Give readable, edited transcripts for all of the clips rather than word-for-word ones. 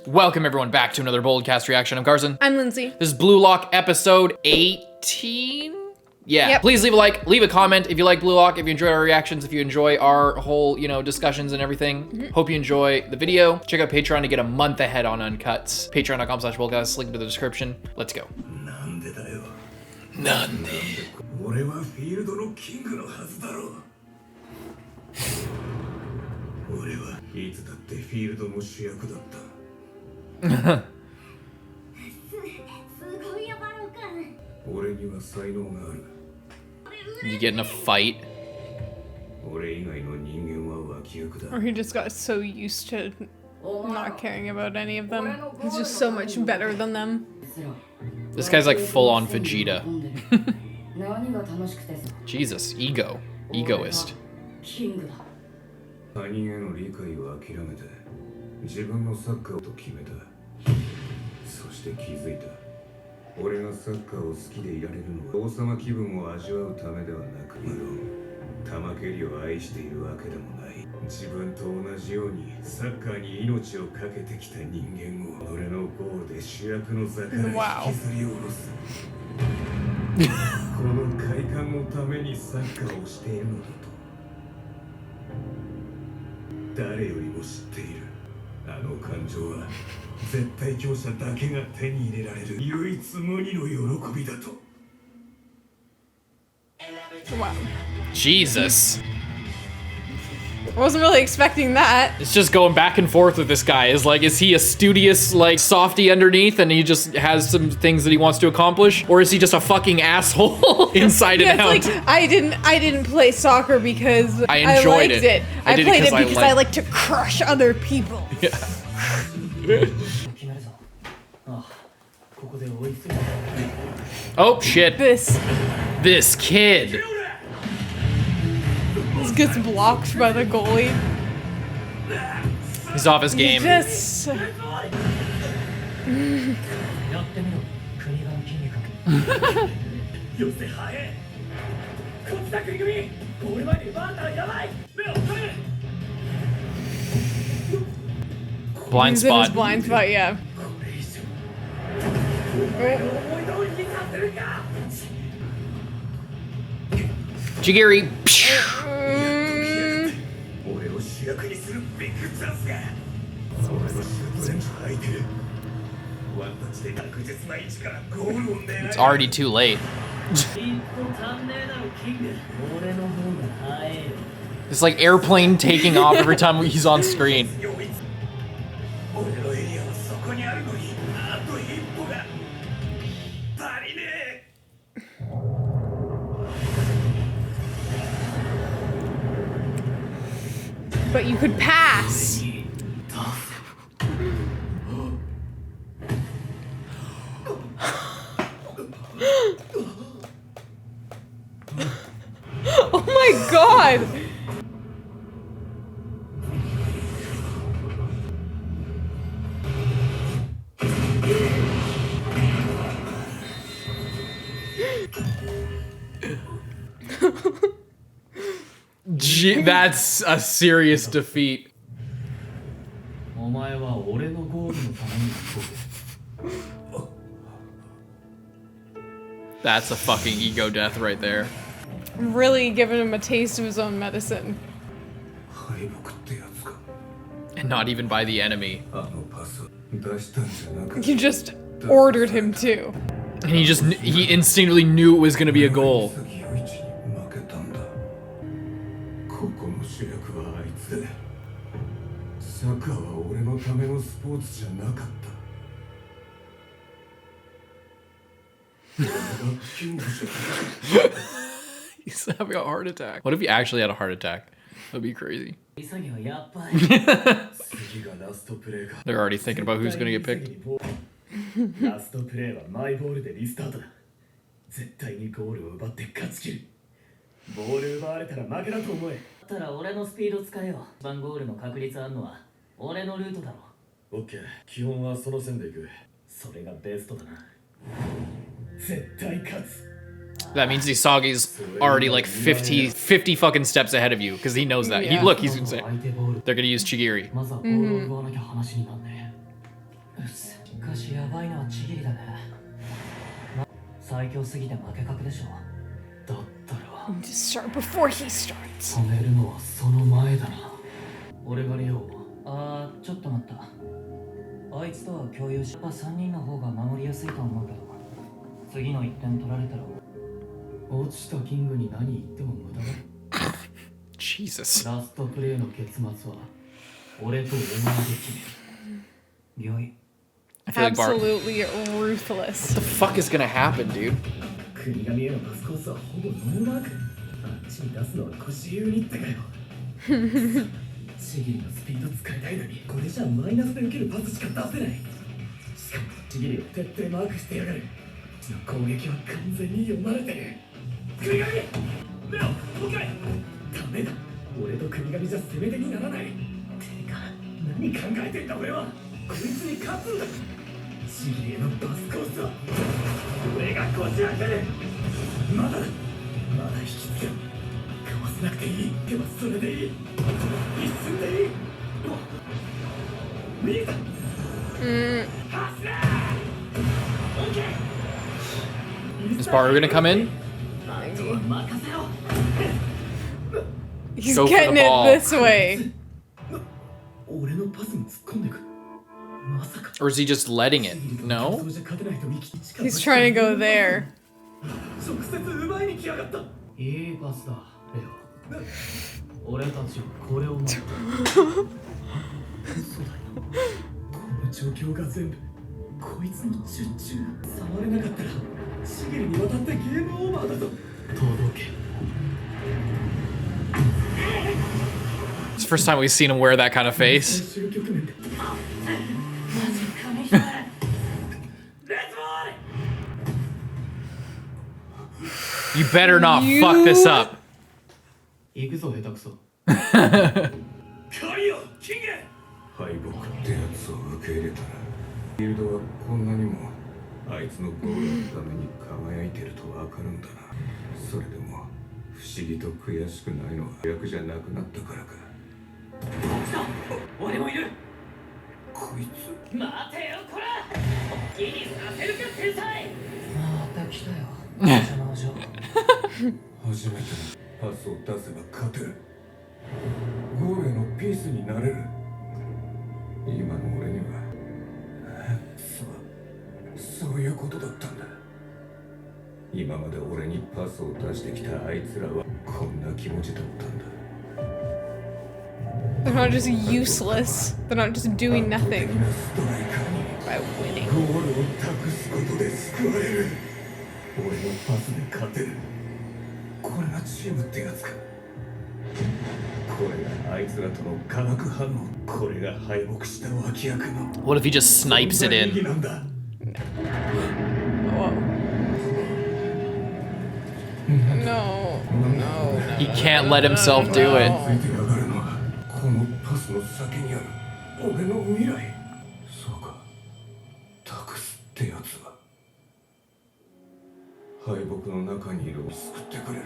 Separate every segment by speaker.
Speaker 1: Welcome everyone back to another Boldcast reaction. I'm Carson.
Speaker 2: I'm Lindsay.
Speaker 1: This is Blue Lock episode 18. Yeah,
Speaker 2: Yep.
Speaker 1: Please leave a like, leave a comment if you like Blue Lock, if you enjoy our reactions, if you enjoy our whole, discussions and everything. Hope you enjoy the video. Check out Patreon to get a month ahead on Uncuts. Patreon.com/Boldcast, link to the description. Let's go. You get in a fight.
Speaker 2: Or he just got so used to not caring about any of them. He's just so much better than them.
Speaker 1: This guy's like full-on Vegeta. Jesus, egoist.
Speaker 3: 他人への理解を諦めて自分のサッカーと決めた。そして気づいた。俺がサッカーを好きでいられるのは王様気分を味わうためではなく、無論玉蹴りを愛しているわけでもない。自分と同じようにサッカーに命を懸けてきた人間を俺のゴールで主役の座から引きずり下ろす。この快感のためにサッカーをしているのだと。 誰よりも知っている。あの感情は絶対強者だけが手に入れられる唯一無二の喜びだと。
Speaker 2: Wow.
Speaker 1: Jesus.
Speaker 2: I wasn't really expecting that.
Speaker 1: It's just going back and forth with this guy. Is he a studious, softy underneath and he just has some things that he wants to accomplish? Or is he just a fucking asshole inside and out?
Speaker 2: Like, I didn't play soccer because
Speaker 1: I enjoyed
Speaker 2: liked it. I
Speaker 1: did
Speaker 2: played it because I like to crush other people.
Speaker 1: Yeah. Oh shit.
Speaker 2: This
Speaker 1: kid.
Speaker 2: gets blocked by the goalie.
Speaker 1: He's off his game.
Speaker 2: Just...
Speaker 1: Blind
Speaker 2: He's in his
Speaker 1: spot.
Speaker 2: blind spot, yeah.
Speaker 1: Chigiri. It's already too late. It's like airplane taking off every time he's on screen.
Speaker 2: But you could pass. Oh my god!
Speaker 1: Gee, that's a serious defeat. That's a fucking ego death right there.
Speaker 2: Really giving him a taste of his own medicine.
Speaker 1: And not even by the enemy.
Speaker 2: You just ordered him to.
Speaker 1: And he instinctively knew it was gonna be a goal. He's having a heart attack. What if he actually had a heart attack? That'd be crazy. They're already thinking about who's gonna get picked. That means Isagi's already like 50 fucking steps ahead of you, because he knows that.
Speaker 2: Yeah.
Speaker 1: Look, he's insane. They're gonna use Chigiri.
Speaker 2: Just start before he starts.
Speaker 4: 止めるのはその前だな。俺がリオ。ちょっと待った。あいつとは共有し、やっぱ3人の方が守りやすいと思うけど、次の1点取られたら落ちたキングに何言っても無駄だ。
Speaker 1: Jesus.
Speaker 4: ラストプレイの結末は俺とお前で決める。よい。
Speaker 1: I feel like Barou.
Speaker 2: Absolutely ruthless.
Speaker 1: What the fuck is gonna happen, dude?
Speaker 4: 国神へのパスコースはほぼノーマーク。あっちに出すのは腰ユニットかよ。チギリのスピード使いたいのに、これじゃマイナスで受けるパスしか出せない。しかもチギリを徹底マークしてやがる。うちの攻撃は完全に読まれてる。国神レオ、もう一回。ダメだ。俺と国神じゃ攻め手にならない。てか、何考えてんだ俺は。こいつに勝つんだ。チギリへのパスコースは俺がこじ開ける。まだ引きつけろ。かわせなくていい。でもそれでいい。一瞬でいい。見えた。走れ。オッケー。
Speaker 1: Is Barou gonna come in?
Speaker 2: He's
Speaker 1: Go for
Speaker 2: getting
Speaker 1: the
Speaker 2: it
Speaker 1: ball.
Speaker 2: this way.
Speaker 1: Or is he just letting it? No?
Speaker 2: He's trying to go there.
Speaker 4: 直接奪いに来やがった。いいパスだ、レオ。俺たちはこれを待ってる。そうだよ。この状況が全部こいつの術中。触れなかったらシゲルに渡ってゲームオーバーだぞ。届け。
Speaker 1: It's the first time we've seen him wear that kind of face. You better not fuck this up.
Speaker 4: 行くぞ、下手くそ。
Speaker 3: 狩りよ、キング。敗北ってやつを受け入れたら、フィールドはこんなにもあいつのゴールのために輝いてるとわかるんだな。それでも不思議と悔しくないのは役じゃなくなったからか。
Speaker 4: 俺もいる。
Speaker 3: こいつ。
Speaker 4: 待てよ、こら。気にさせるか、天才。また来たよ。
Speaker 3: 初めてのパスを出せば勝てる。ゴールへのピースになれる。今の俺にはそういうことだったんだ。今まで俺にパスを出してきたあいつらはこんな気持ちだったんだ。
Speaker 2: They're not just useless. They're not just doing nothing
Speaker 3: ストライカーに
Speaker 2: by winning.
Speaker 3: ゴールを託すことで救われる。俺のパスで勝てる。これがチームってやつか。これがあいつらとの化学反応。これが敗北した脇役の。
Speaker 1: What if he just snipes it in?
Speaker 2: No. No.
Speaker 1: He can't let himself do it.
Speaker 3: このパスの先にある俺の未来。そうか、託すってやつは敗北の中にいるを救ってくれる。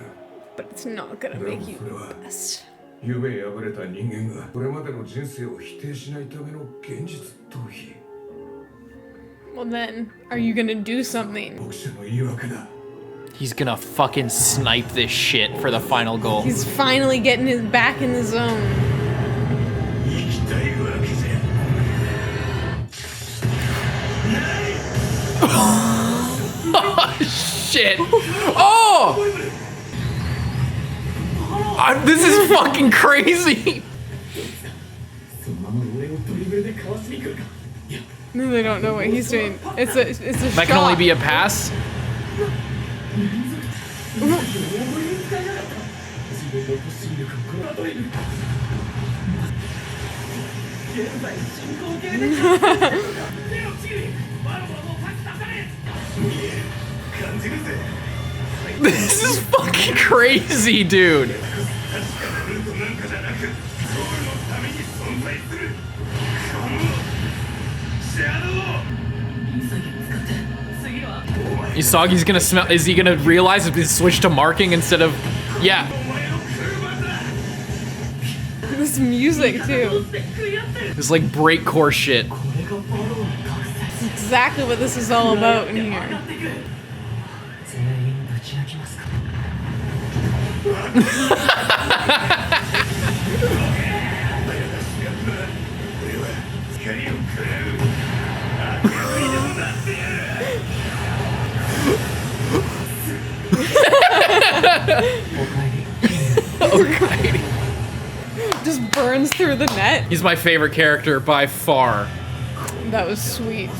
Speaker 2: But it's not gonna make you best.
Speaker 3: 夢破れた人間がこれまでの人生を否定しないための現実逃避。
Speaker 2: Well then, are you gonna do something?
Speaker 3: 僕者の言い訳だ。
Speaker 1: He's gonna fucking snipe this shit for the final goal.
Speaker 2: He's finally getting his back in the zone.
Speaker 3: 生きたいわけじゃ
Speaker 1: Oh shit! Oh! This is fucking crazy!
Speaker 2: No, they don't know what he's doing. It's a
Speaker 1: That can only
Speaker 2: shot.
Speaker 1: be a pass? This is fucking crazy, dude. Isagi's gonna smell. Is he gonna realize if he switched to marking instead of. Yeah.
Speaker 2: This music too.
Speaker 1: This like breakcore shit.
Speaker 2: That's exactly what this is all about in here.
Speaker 1: Okay.
Speaker 2: Just burns through the net.
Speaker 1: He's my favorite character by far.
Speaker 2: That was sweet.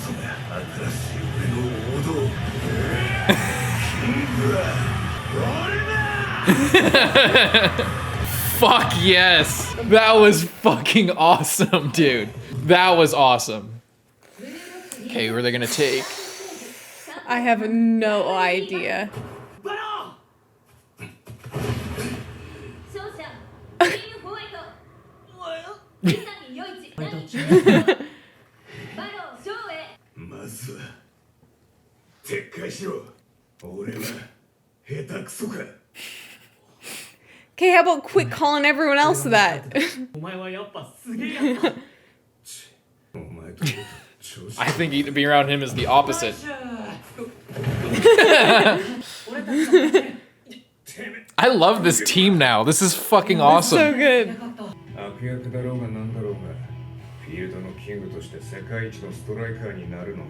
Speaker 1: Fuck yes. That was fucking awesome, dude. That was awesome. Okay, who are they gonna take?
Speaker 2: I have no idea. Okay, how about quit calling everyone else that?
Speaker 1: I think being around him is the opposite. I love this team now. This is fucking awesome.
Speaker 2: So good.
Speaker 3: 悪役だろうがなんだろうが、フィールドのキングとして世界一のストライカーになるのが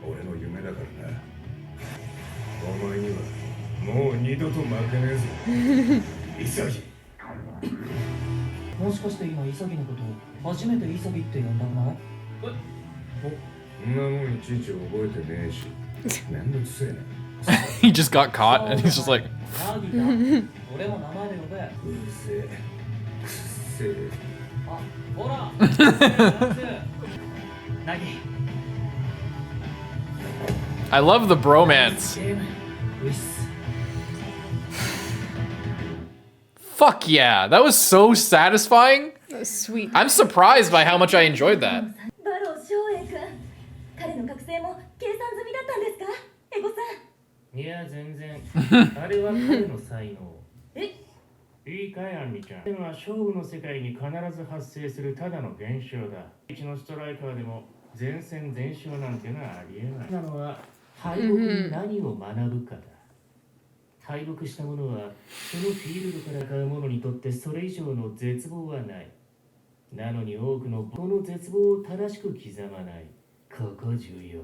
Speaker 3: 俺の夢だからな。お前にはもう二度と負けねえぞ、潔。
Speaker 4: もしかして今潔のことを初めて潔って呼んだくない？
Speaker 3: そんなもんいちいち覚えてねえし、めんどくせえな。
Speaker 1: He just got caught and he's just like,
Speaker 4: 俺も名前で呼べ。
Speaker 3: うるせえ。くっせえ。
Speaker 4: あ、ほら。ナギ。
Speaker 1: I love the bromance. Fuck yeah, that was so satisfying.
Speaker 2: That was sweet.
Speaker 1: I'm surprised by how much I enjoyed that.
Speaker 5: バロー翔英君、彼の覚醒も計算済みだったんですか、エゴさん。
Speaker 4: いや全然。あれは彼の才能。
Speaker 5: え？
Speaker 4: いいかいアンリちゃん。でも勝負の世界に必ず発生するただの現象だ。一のストライカーでも全戦全勝なんてのはありえない。なのは敗北に何を学ぶかだ。敗北した者はそのフィールドから買う者にとってそれ以上の絶望はない。なのに多くのこの絶望を正しく刻まない。ここ重要。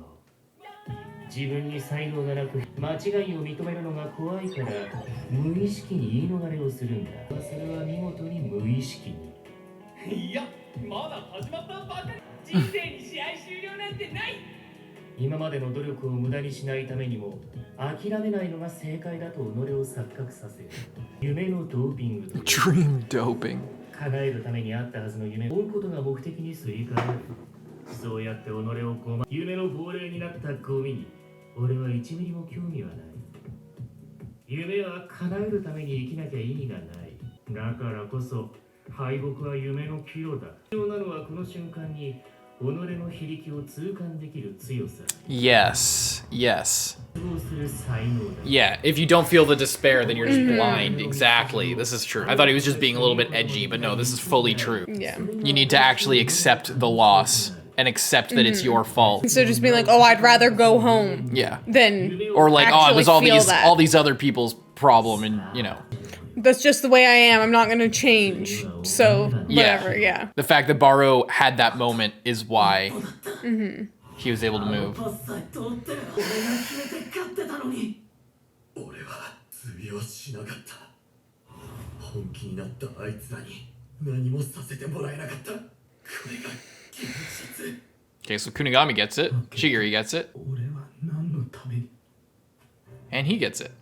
Speaker 4: 自分に才能がなく間違いを認めるのが怖いから無意識に言い逃れをするんだ。それは見事に無意識に。いや、まだ始まったばかり。人生に試合終了なんてない。今までの努力を無駄にしないためにも諦めないのが正解だと己を錯覚させる。夢のドーピングと
Speaker 1: Dream doping.
Speaker 4: 叶えるためにあったはずの夢を追うことが目的にすり替える。そうやって己を夢の亡霊になったゴミに俺は1ミリも興味はない。夢は叶えるために生きなきゃ意味がない。だからこそ敗北は夢の岐路だ。必要なのはこの瞬間に己の非力を痛感できる強さ。
Speaker 1: Yes, yes.
Speaker 4: そうする才能だ。
Speaker 1: Yeah, if you don't feel the despair, then you're just blind. Exactly, this is true. I thought he was just being a little bit edgy, but no, this is fully true.
Speaker 2: Yeah.
Speaker 1: You need to actually accept the loss and accept that it's your fault.
Speaker 2: So just being like, oh, I'd rather go home
Speaker 1: Yeah.
Speaker 2: than
Speaker 1: Or like, oh, it was all
Speaker 2: actually feel
Speaker 1: all
Speaker 2: that.
Speaker 1: these other people's problem, and you know.
Speaker 2: That's just the way I am. I'm not gonna change. So whatever. Yeah.
Speaker 1: The fact that Barou had that moment is why he was able to move.
Speaker 4: パスさえ通ってる。俺が決めて勝ってたのに。俺は罪をしなかった。本気になったあいつらに何もさせてもらえなかった。これが現実。
Speaker 1: Okay, so Kunigami gets it, Chigiri gets it,
Speaker 4: 俺は何のために。
Speaker 1: and he gets it.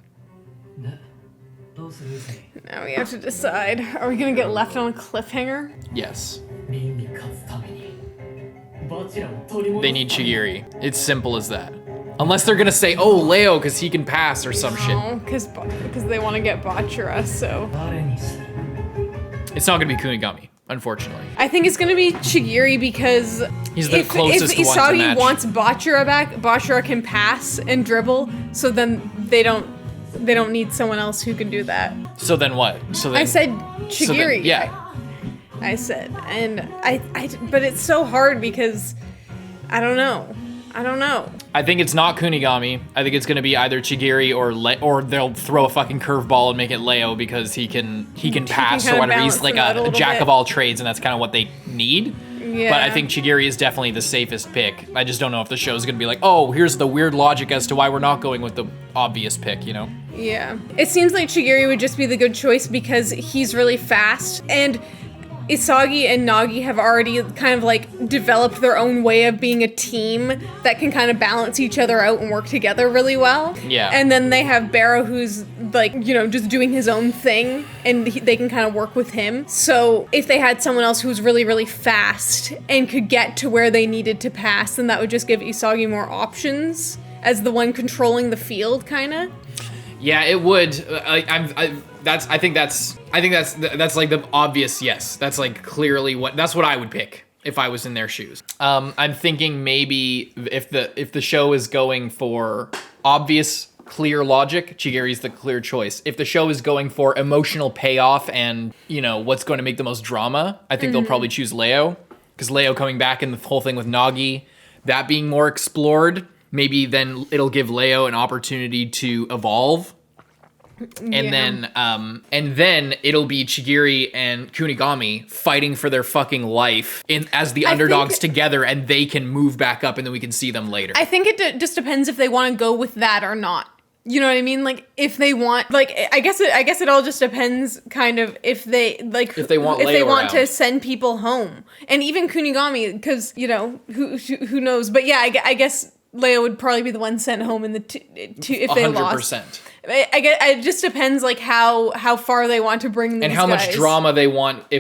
Speaker 4: ね、どうするぜ。
Speaker 2: Now we have to decide. Are we gonna get left on a cliffhanger?
Speaker 1: Yes.
Speaker 4: リンに勝つために。バチラを取り戻す。
Speaker 1: They need Chigiri. It's simple as that. Unless they're gonna say, oh, Leo, because he can pass or some shit.
Speaker 2: No, because they want to get Bachira. So
Speaker 4: 誰にする。
Speaker 1: It's not gonna be Kunigami, unfortunately.
Speaker 2: I think it's gonna be Chigiri because
Speaker 1: He's the
Speaker 2: if
Speaker 1: closest one to
Speaker 2: Isagi
Speaker 1: match.
Speaker 2: wants Bachira back, Bachira can pass and dribble. So then they don't need someone else who can do that.
Speaker 1: So then what? So then
Speaker 2: I said
Speaker 1: so then-
Speaker 2: Chigiri.
Speaker 1: yeah.
Speaker 2: I said, and I, but it's so hard because I don't know. I don't know.
Speaker 1: I think it's not Kunigami. I think it's going to be either Chigiri or they'll throw a fucking curveball and make it Leo because he can pass
Speaker 2: kind
Speaker 1: or
Speaker 2: of
Speaker 1: whatever. He's
Speaker 2: balance
Speaker 1: like
Speaker 2: it out a
Speaker 1: a
Speaker 2: little
Speaker 1: jack
Speaker 2: bit.
Speaker 1: of all trades, and that's kind of what they need.
Speaker 2: Yeah.
Speaker 1: But I think Chigiri is definitely the safest pick. I just don't know if the show's going to be like, oh, here's the weird logic as to why we're not going with the obvious pick, you know?
Speaker 2: Yeah. It seems like Chigiri would just be the good choice because he's really fast, and Isagi and Nagi have already kind of like developed their own way of being a team that can kind of balance each other out and work together really well.
Speaker 1: Yeah.
Speaker 2: And then they have Barou, who's like, you know, just doing his own thing, and they can kind of work with him. So if they had someone else who was really, really fast and could get to where they needed to pass, then that would just give Isagi more options as the one controlling the field, kind of.
Speaker 1: Yeah, it would. I think that's like the obvious yes. That's like clearly that's what I would pick if I was in their shoes. I'm thinking maybe if the show is going for obvious, clear logic, Chigiri's the clear choice. If the show is going for emotional payoff and, you know, what's going to make the most drama, I think they'll probably choose Leo, because Leo coming back and the whole thing with Nagi, that being more explored, maybe then it'll give Leo an opportunity to evolve. And then it'll be Chigiri and Kunigami fighting for their fucking life as the underdogs together, and they can move back up, and then we can see them later.
Speaker 2: I think it just depends if they want to go with that or not. You know what I mean? Like, if they want, like, I guess it all just depends, kind of, if they want to send people home, and even Kunigami, because, you know, who knows? But yeah, I guess Leo would probably be the one sent home in the if they
Speaker 1: 100%.
Speaker 2: lost. I guess it just depends, like, how far they want to bring these
Speaker 1: and how
Speaker 2: guys.
Speaker 1: much drama they want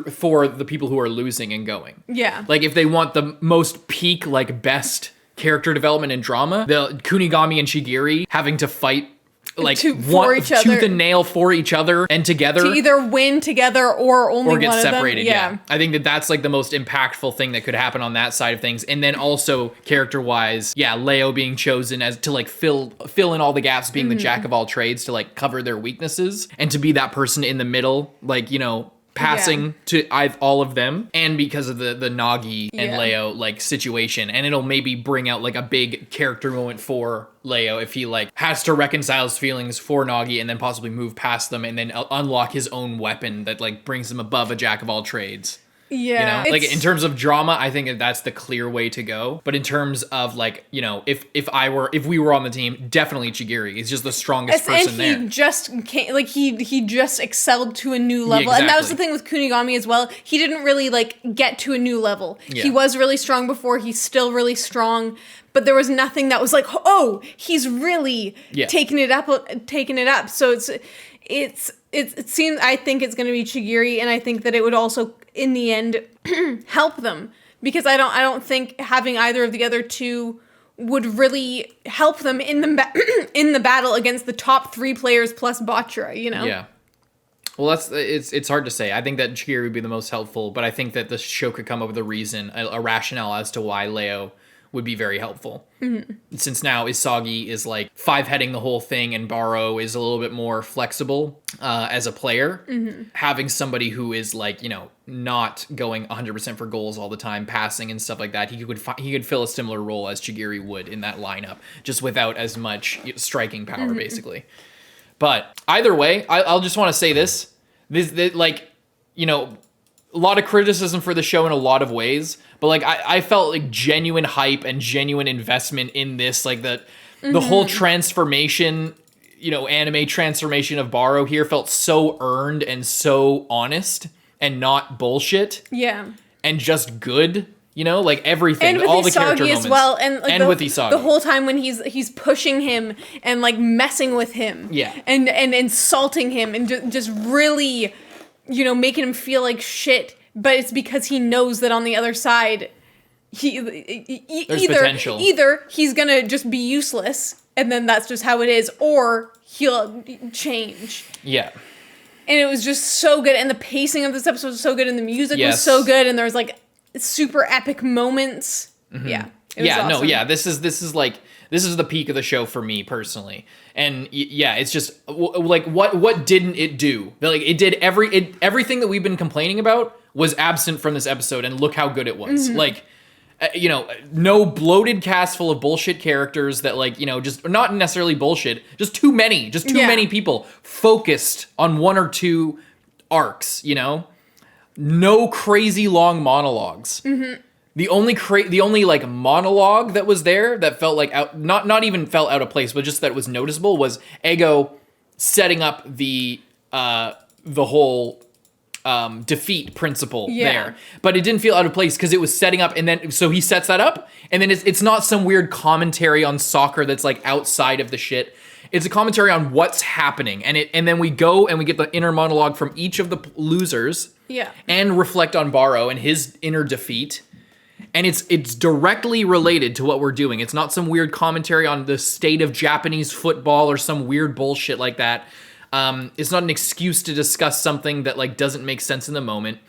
Speaker 1: for the people who are losing and going.
Speaker 2: Yeah.
Speaker 1: Like, if they want the most peak, like, best character development and drama, the Kunigami and Chigiri having to fight like
Speaker 2: for each other,
Speaker 1: tooth and nail for each other and together,
Speaker 2: to either win together or only
Speaker 1: or get
Speaker 2: one
Speaker 1: separated.
Speaker 2: Of them.
Speaker 1: Yeah, I think that's like the most impactful thing that could happen on that side of things. And then also character wise, yeah, Leo being chosen as to like fill in all the gaps, being the jack of all trades, to like cover their weaknesses and to be that person in the middle, like, you know, passing to all of them, and because of the Nagi and Leo like situation, and it'll maybe bring out like a big character moment for Leo if he like has to reconcile his feelings for Nagi and then possibly move past them and then unlock his own weapon that like brings him above a jack of all trades.
Speaker 2: Yeah,
Speaker 1: you know, like in terms of drama, I think that's the clear way to go. But in terms of like, you know, if we were on the team, definitely Chigiri. He's just the strongest person there.
Speaker 2: And he just came, like he just excelled to a new level, and that was the thing with Kunigami as well. He didn't really like get to a new level. Yeah. He was really strong before. He's still really strong. But there was nothing that was like, oh, he's really taking it up. So it seems, I think it's going to be Chigiri, and I think that it would also, in the end, help them, because I don't think having either of the other two would really help them in the battle against the top 3 players plus Bachira, you know? Yeah.
Speaker 1: Well, it's hard to say. I think that Chigiri would be the most helpful, but I think that the show could come up with a reason, a rationale as to why Leo would be very helpful. Mm-hmm. Since now Isagi is like 5-heading the whole thing and Barou is a little bit more flexible as a player, having somebody who is like, you know, not going 100% for goals all the time, passing and stuff like that, he could fill a similar role as Chigiri would in that lineup, just without as much striking power, basically. But either way, I'll just want to say this, like, you know, a lot of criticism for the show in a lot of ways, but like I felt like genuine hype and genuine investment in this, like the whole transformation, you know, anime transformation of Barou here felt so earned and so honest and not bullshit.
Speaker 2: Yeah.
Speaker 1: And just good, you know, like everything,
Speaker 2: and with
Speaker 1: all
Speaker 2: Isagi
Speaker 1: the character
Speaker 2: as
Speaker 1: moments.
Speaker 2: well, and like
Speaker 1: with Isagi.
Speaker 2: the whole time when he's pushing him and like messing with him, and insulting him and just really, you know, making him feel like shit. But it's because he knows that on the other side, there's potential. Either he's gonna just be useless, and then that's just how it is, or he'll change. Yeah. And it was just so good, and the pacing of this episode was so good, and the music was so good, and there was like super epic moments. Mm-hmm. Yeah. It was awesome. This is the peak of the show for me personally. And yeah, it's just like what didn't it do? Like it did everything that we've been complaining about was absent from this episode, and look how good it was. Mm-hmm. Like
Speaker 1: no bloated cast full of bullshit characters that like, just not necessarily bullshit, just too many people focused on one or two arcs, no crazy long monologues. Mm-hmm. The only like monologue that was there that felt like not even felt out of place, but just that was noticeable was Ego setting up the whole defeat principle there, but it didn't feel out of place because it was setting up, and then so he sets that up, and then it's not some weird commentary on soccer that's like outside of the shit. It's a commentary on what's happening, and then we go and we get the inner monologue from each of the losers, and reflect on Barou and his inner defeat, and it's directly related to what we're doing. It's not some weird commentary on the state of Japanese football or some weird bullshit like that. It's not an excuse to discuss something that like doesn't make sense in the moment.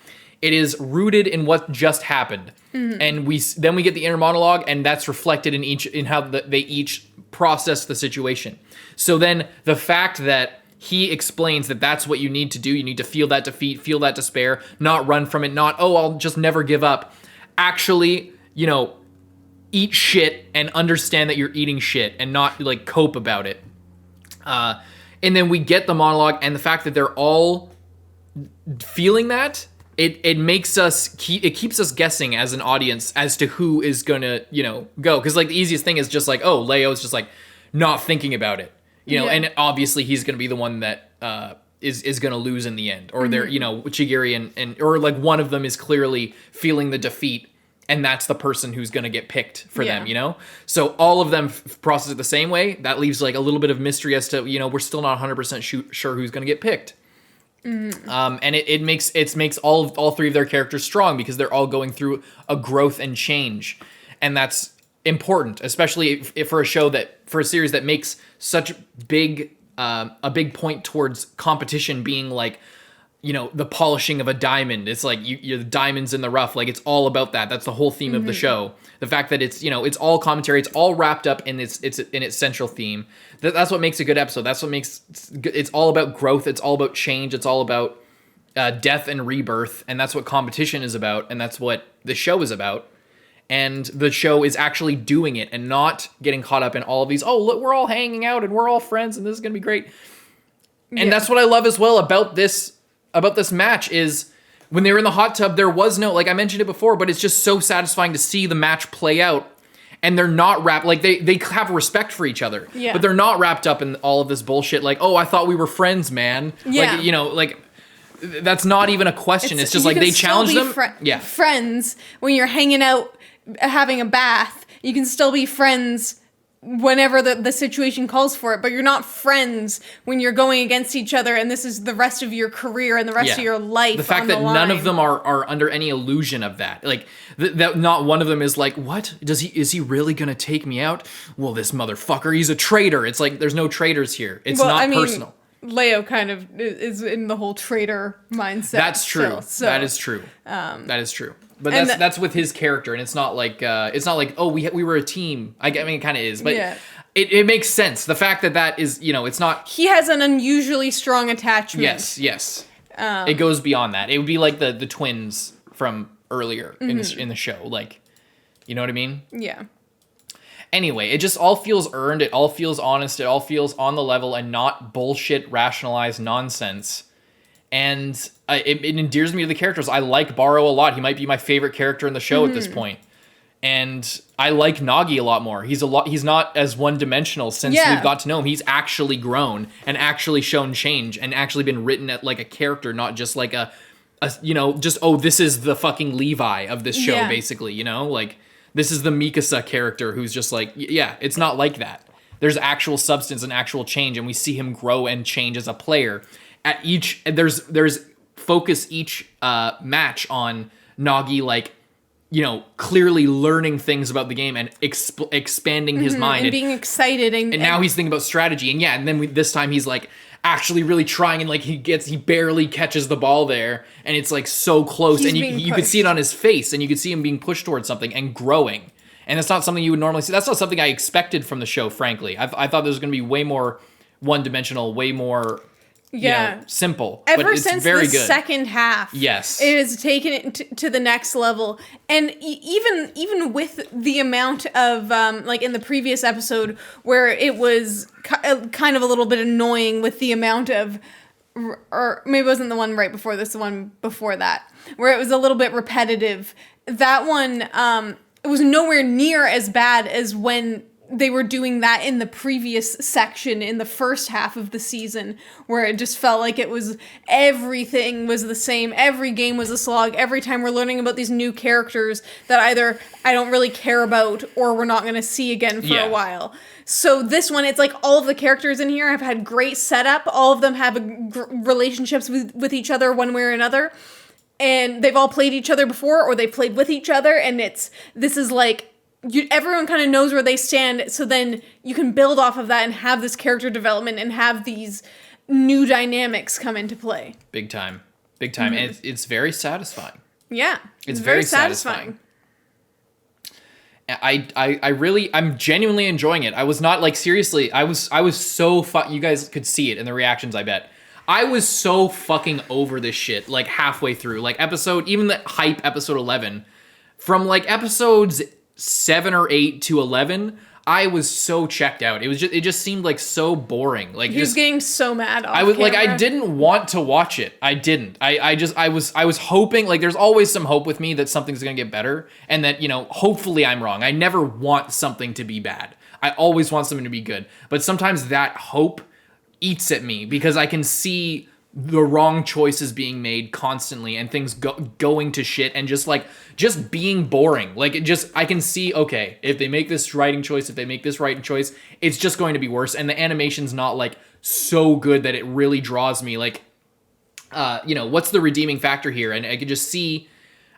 Speaker 1: It is rooted in what just happened, and we get the inner monologue, and that's reflected in how they each process the situation. So then the fact that he explains that that's what you need to do, you need to feel that defeat, feel that despair, not run from it, not I'll just never give up. Actually, eat shit and understand that you're eating shit and not like cope about it. And then we get the monologue, and the fact that they're all feeling that, it makes us keeps us guessing as an audience as to who is gonna, go. Because like the easiest thing is just like, Leo's just like not thinking about it, and obviously he's gonna be the one that is gonna lose in the end, or they're Chigiri and or like one of them is clearly feeling the defeat. And that's the person who's going to get picked for them, So all of them process it the same way. That leaves like a little bit of mystery as to, we're still not 100% sure who's going to get picked. And it makes all three of their characters strong because they're all going through a growth and change. And that's important, especially if for a series that makes such a big point towards competition being like, the polishing of a diamond. It's like you're the diamonds in the rough. Like it's all about that. That's the whole theme of the show. The fact that it's, it's all commentary. It's all wrapped up in its central theme. That's what makes a good episode. That's what makes it's all about growth. It's all about change. It's all about death and rebirth. And that's what competition is about. And that's what the show is about. And the show is actually doing it and not getting caught up in all of these, look, we're all hanging out and we're all friends and this is going to be great. And that's what I love as well about this match is when they were in the hot tub, there was no, like I mentioned it before, but it's just so satisfying to see the match play out, and they're not wrapped, like they have respect for each other, but they're not wrapped up in all of this bullshit like, I thought we were friends, man. Like, that's not even a question. It's just like they challenge them.
Speaker 2: Friends when you're hanging out, having a bath, you can still be friends whenever the situation calls for it, but you're not friends when you're going against each other and this is the rest of your career and the rest of your life.
Speaker 1: The fact that none of them are under any illusion of that. Like that not one of them is like, what? Is he really gonna take me out? Well, this motherfucker, he's a traitor. It's like there's no traitors here. It's personal.
Speaker 2: Leo kind of is in the whole traitor mindset.
Speaker 1: That's true. So, that is true. That is true. But that's with his character, and it's not like we were a team. I mean, it kind of is, but it makes sense. The fact that is, it's not.
Speaker 2: He has an unusually strong attachment.
Speaker 1: Yes. It goes beyond that. It would be like the twins from earlier in the show, like, you know what I mean?
Speaker 2: Yeah.
Speaker 1: Anyway, it just all feels earned. It all feels honest. It all feels on the level and not bullshit, rationalized nonsense. And it endears me to the characters. I like Barou a lot. He might be my favorite character in the show at this point. And I like Nagi a lot more. He's not as one-dimensional since we've got to know him. He's actually grown and actually shown change and actually been written at like a character, not just like this is the fucking Levi of this show, basically, like this is the Mikasa character who's just like, it's not like that. There's actual substance and actual change, and we see him grow and change as a player. At each, there's focus each match on Nagi, like, clearly learning things about the game and expanding his mind
Speaker 2: and being excited, and
Speaker 1: now he's thinking about strategy, and then this time he's like actually really trying, and like he barely catches the ball there, and it's like so close, and you could see it on his face, and you could see him being pushed towards something and growing, and that's not something you would normally see. That's not something I expected from the show, frankly. I thought there was going to be way more one-dimensional, way more simple.
Speaker 2: Ever
Speaker 1: but it's
Speaker 2: since
Speaker 1: very
Speaker 2: the
Speaker 1: good.
Speaker 2: second half,
Speaker 1: Yes,
Speaker 2: it has taken it to the next level. And even with the amount of like in the previous episode where it was kind of a little bit annoying with the amount of, or maybe it wasn't the one right before this, the one before that, where it was a little bit repetitive. That one, it was nowhere near as bad as when they were doing that in the previous section in the first half of the season, where it just felt like it was, everything was the same. Every game was a slog. Every time we're learning about these new characters that either I don't really care about or we're not going to see again for a while. So this one, it's like all of the characters in here have had great setup. All of them have relationships with each other one way or another. And they've all played each other before, or they've played with each other. And this is like, everyone kind of knows where they stand, so then you can build off of that and have this character development and have these new dynamics come into play. Big time.
Speaker 1: And it's very satisfying.
Speaker 2: Yeah,
Speaker 1: it's very satisfying. I'm genuinely enjoying it. I was not like, seriously, I was so you guys could see it in the reactions, I bet. I was so fucking over this shit like halfway through, like even the hype episode 11, from like episodes 7 or 8 to 11, I was so checked out. It just seemed like so boring. Like
Speaker 2: he was getting so mad off
Speaker 1: I was
Speaker 2: camera.
Speaker 1: like, I didn't want to watch it. I didn't. I was hoping, like, there's always some hope with me that something's gonna get better, and that, hopefully I'm wrong. I never want something to be bad. I always want something to be good. But sometimes that hope eats at me because I can see the wrong choices being made constantly and things going to shit and just being boring. Like, I can see, okay, if they make this writing choice, it's just going to be worse. And the animation's not like so good that it really draws me. Like, what's the redeeming factor here? And I can just see,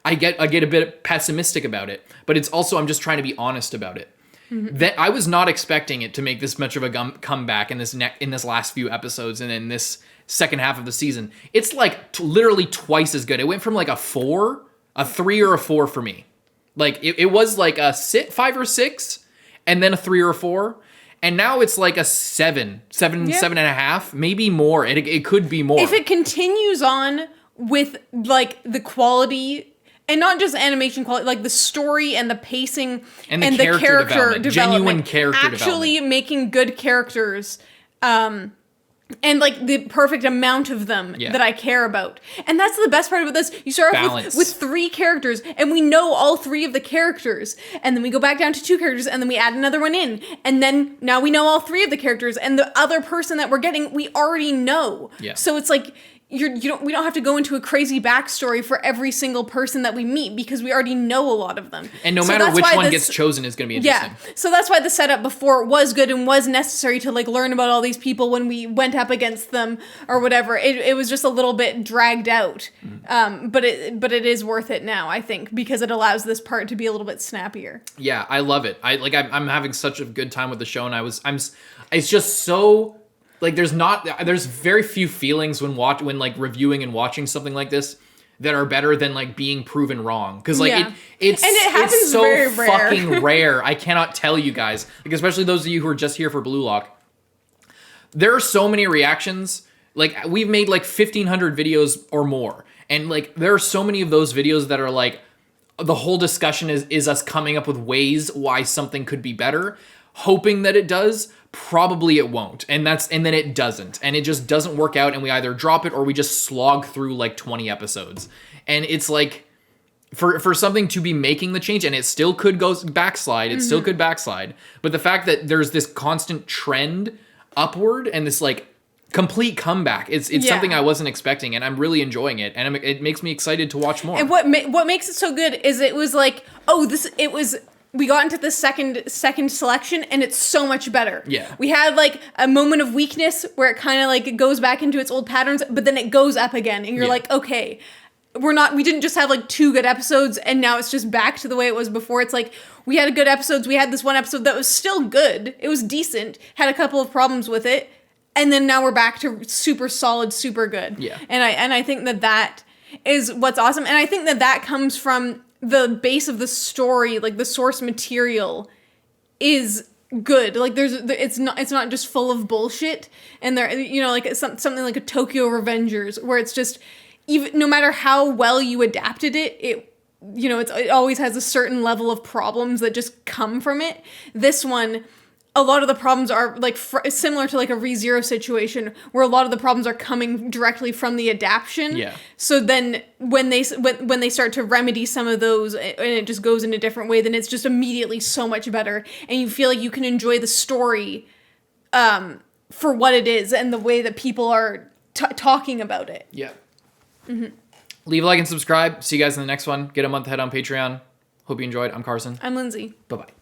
Speaker 1: I get a bit pessimistic about it, but it's also, I'm just trying to be honest about it. Mm-hmm. That I was not expecting it to make this much of a comeback in this last few episodes and in this second half of the season. It's like literally twice as good. It went from like a 3 or a 4 for me. Like it was like a 5 or 6 and then a 3 or a 4. And now it's like a 7 and a half, maybe more. It could be more.
Speaker 2: If it continues on with like the quality, and not just animation quality, like the story and the pacing and the character development,
Speaker 1: genuine character
Speaker 2: actually
Speaker 1: development.
Speaker 2: Making good characters, and like the perfect amount of them that I care about. And that's the best part about this. You start off with 3 characters, and we know all 3 of the characters, and then we go back down to 2 characters, and then we add another one in, and then now we know all 3 of the characters, and the other person that we're getting, we already know. Yeah. So it's like, we don't have to go into a crazy backstory for every single person that we meet because we already know a lot of them.
Speaker 1: And no matter which one gets chosen is going to be interesting.
Speaker 2: Yeah. So that's why the setup before was good and was necessary to like learn about all these people when we went up against them or whatever. It was just a little bit dragged out. But it is worth it now, I think, because it allows this part to be a little bit snappier. Yeah,
Speaker 1: I love it. I'm having such a good time with the show, and it's just so. Like there's very few feelings when like reviewing and watching something like this that are better than like being proven wrong. Cause like it's so very rare. Fucking rare. I cannot tell you guys, like, especially those of you who are just here for Blue Lock. There are so many reactions. Like we've made like 1,500 videos or more. And like, there are so many of those videos that are like, the whole discussion is us coming up with ways why something could be better, hoping that it does. Probably it won't, and then it doesn't, and it just doesn't work out, and we either drop it or we just slog through like 20 episodes. And it's like, for something to be making the change, and it still could backslide, still could backslide, but the fact that there's this constant trend upward and this like complete comeback, it's something I wasn't expecting, and I'm really enjoying it, and it makes me excited to watch more.
Speaker 2: And what makes it so good is it was like, we got into the second selection, and it's so much better.
Speaker 1: Yeah.
Speaker 2: We had like a moment of weakness where it kind of like goes back into its old patterns, but then it goes up again, and you're like, okay, we didn't just have like 2 good episodes, and now it's just back to the way it was before. It's like, we had good episodes. We had this one episode that was still good. It was decent. Had a couple of problems with it, and then now we're back to super solid, super good.
Speaker 1: Yeah.
Speaker 2: And I think that is what's awesome, and I think that comes from the base of the story, like the source material, is good. Like it's not just full of bullshit. And there, like something like a Tokyo Revengers, where it's just, even no matter how well you adapted it, it always has a certain level of problems that just come from it. This one, a lot of the problems are like similar to like a ReZero situation, where a lot of the problems are coming directly from the adaptation.
Speaker 1: Yeah.
Speaker 2: So then when they start to remedy some of those, and it just goes in a different way, then it's just immediately so much better, and you feel like you can enjoy the story for what it is and the way that people are talking about it.
Speaker 1: Yeah. Mm-hmm. Leave a like and subscribe. See you guys in the next one. Get a month ahead on Patreon. Hope you enjoyed. I'm Carson.
Speaker 2: I'm Lindsay.
Speaker 1: Bye-bye.